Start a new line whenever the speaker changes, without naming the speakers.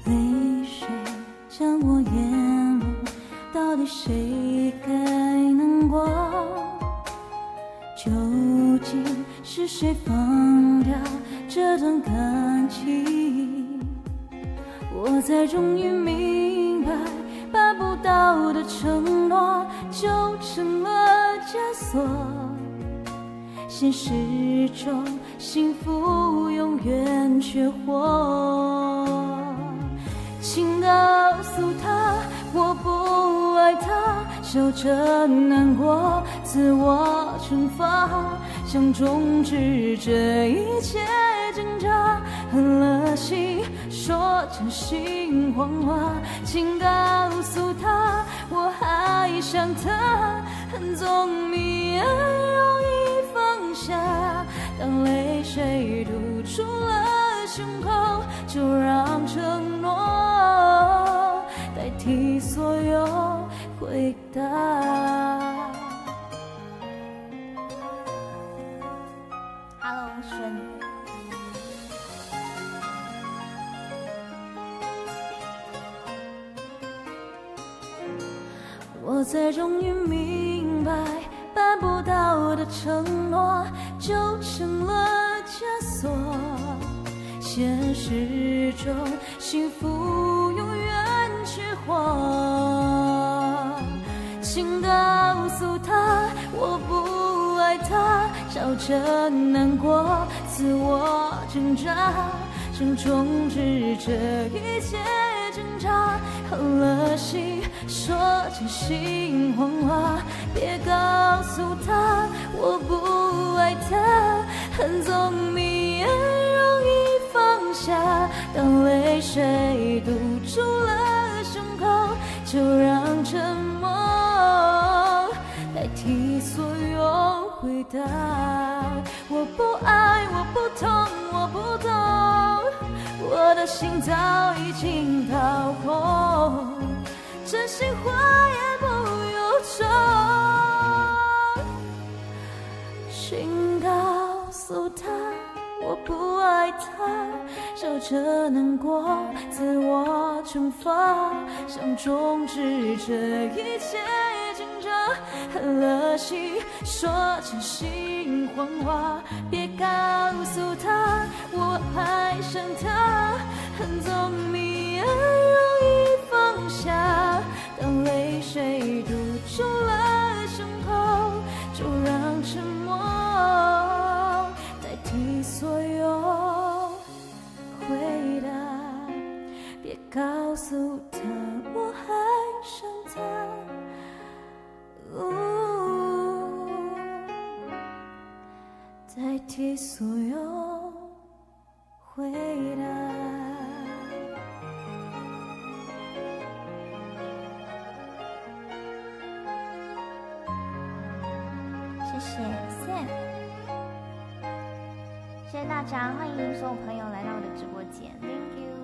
泪水将我淹没，到底谁该难过？究竟是谁放掉这段感情？我才终于明白，办不到的承诺就成了枷锁。现实中幸福永远缺货。请告诉他我不爱他，笑着难过，自我惩罚，想终止这一切挣扎，狠了心说真心谎话。请告诉他我还想他，恨总比爱容易放下。当泪水堵住了胸口，就让承诺代替所有回答。Hello， 轩。我才终于明白，办不到的承诺就成了枷锁。现实中幸福永远缺货。请告诉他我不爱他，笑着难过，自我挣扎，想终止这一切挣扎，狠了心说真心谎话。别告诉他我不爱他，恨总比爱容易放下。当泪水堵住了胸口，就让沉默代替所有回答。我不爱，我不痛，我不懂，我的心早已经掏空，真心话也不由衷。请告诉他我不爱他，笑着难过，自我惩罚，想终止这一切挣扎，狠了心说真心谎话。别告诉他我还想他，恨总比爱容易放下。当泪水堵住了胸口，就让沉默代替所有回答。别告诉他我还想他，代替所有回答。谢谢 Sam， 谢谢大家，欢迎所有朋友来到我的直播间 ，Thank you。